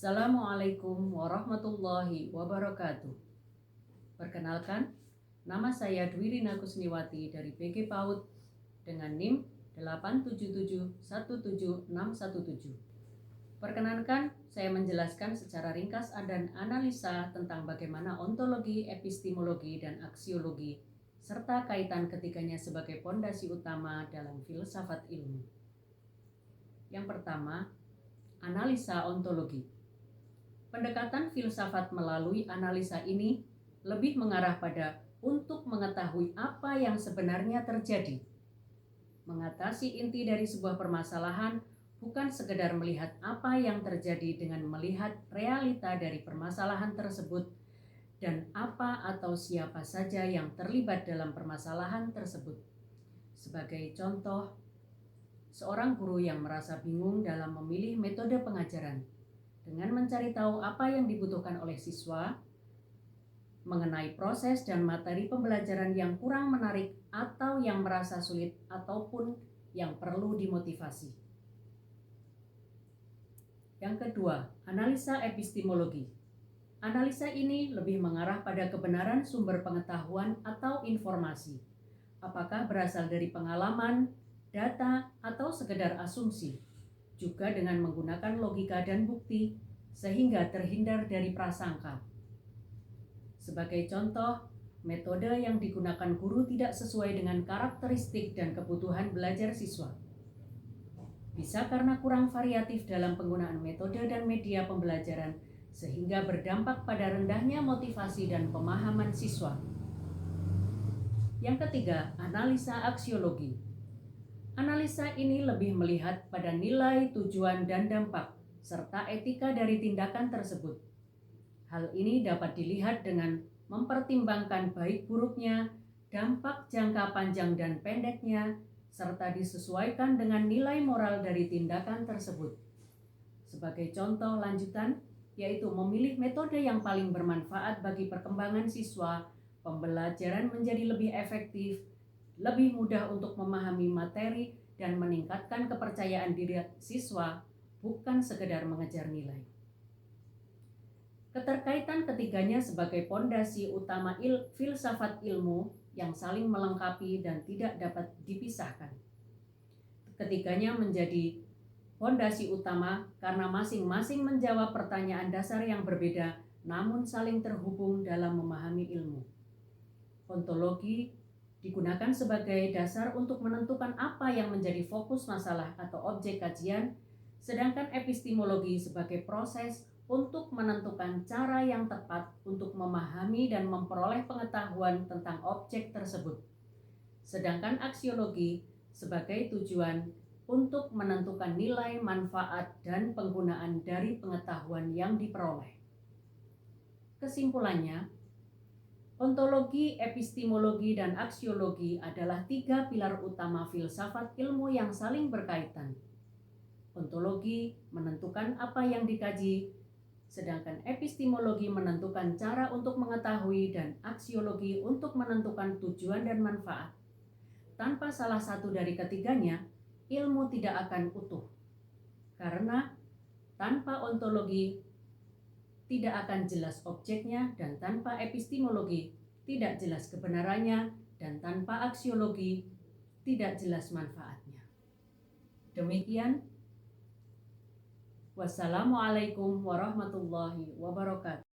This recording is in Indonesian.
Assalamualaikum warahmatullahi wabarakatuh. Perkenalkan, nama saya Dwi Rina Kusniwati dari PG PAUD dengan NIM 877177617. Perkenankan, saya menjelaskan secara ringkas dan analisa tentang bagaimana ontologi, epistemologi, dan aksiologi serta kaitan ketiganya sebagai pondasi utama dalam filsafat ilmu. Yang pertama, analisa ontologi. Pendekatan filsafat melalui analisa ini lebih mengarah pada untuk mengetahui apa yang sebenarnya terjadi. Mengatasi inti dari sebuah permasalahan bukan sekedar melihat apa yang terjadi dengan melihat realita dari permasalahan tersebut dan apa atau siapa saja yang terlibat dalam permasalahan tersebut. Sebagai contoh, seorang guru yang merasa bingung dalam memilih metode pengajaran dengan mencari tahu apa yang dibutuhkan oleh siswa mengenai proses dan materi pembelajaran yang kurang menarik atau yang merasa sulit ataupun yang perlu dimotivasi. Yang kedua, analisa epistemologi. Analisa ini lebih mengarah pada kebenaran sumber pengetahuan atau informasi. Apakah berasal dari pengalaman, data, atau sekedar asumsi? Juga dengan menggunakan logika dan bukti, sehingga terhindar dari prasangka. Sebagai contoh, metode yang digunakan guru tidak sesuai dengan karakteristik dan kebutuhan belajar siswa. Bisa karena kurang variatif dalam penggunaan metode dan media pembelajaran, sehingga berdampak pada rendahnya motivasi dan pemahaman siswa. Yang ketiga, analisa aksiologi. Analisa ini lebih melihat pada nilai, tujuan, dan dampak, serta etika dari tindakan tersebut. Hal ini dapat dilihat dengan mempertimbangkan baik buruknya, dampak jangka panjang dan pendeknya, serta disesuaikan dengan nilai moral dari tindakan tersebut. Sebagai contoh lanjutan, yaitu memilih metode yang paling bermanfaat bagi perkembangan siswa, pembelajaran menjadi lebih efektif, lebih mudah untuk memahami materi, dan meningkatkan kepercayaan diri siswa, bukan sekedar mengejar nilai. Keterkaitan ketiganya sebagai pondasi utama filsafat ilmu yang saling melengkapi dan tidak dapat dipisahkan. Ketiganya menjadi pondasi utama karena masing-masing menjawab pertanyaan dasar yang berbeda namun saling terhubung dalam memahami ilmu. Ontologi digunakan sebagai dasar untuk menentukan apa yang menjadi fokus masalah atau objek kajian, sedangkan epistemologi sebagai proses untuk menentukan cara yang tepat untuk memahami dan memperoleh pengetahuan tentang objek tersebut. Sedangkan aksiologi sebagai tujuan untuk menentukan nilai, manfaat, dan penggunaan dari pengetahuan yang diperoleh. Kesimpulannya, ontologi, epistemologi, dan aksiologi adalah tiga pilar utama filsafat ilmu yang saling berkaitan. Ontologi menentukan apa yang dikaji, sedangkan epistemologi menentukan cara untuk mengetahui dan aksiologi untuk menentukan tujuan dan manfaat. Tanpa salah satu dari ketiganya, ilmu tidak akan utuh. Karena tanpa ontologi tidak akan jelas objeknya, dan tanpa epistemologi tidak jelas kebenarannya, dan tanpa aksiologi tidak jelas manfaatnya. Demikian. Wassalamualaikum warahmatullahi wabarakatuh.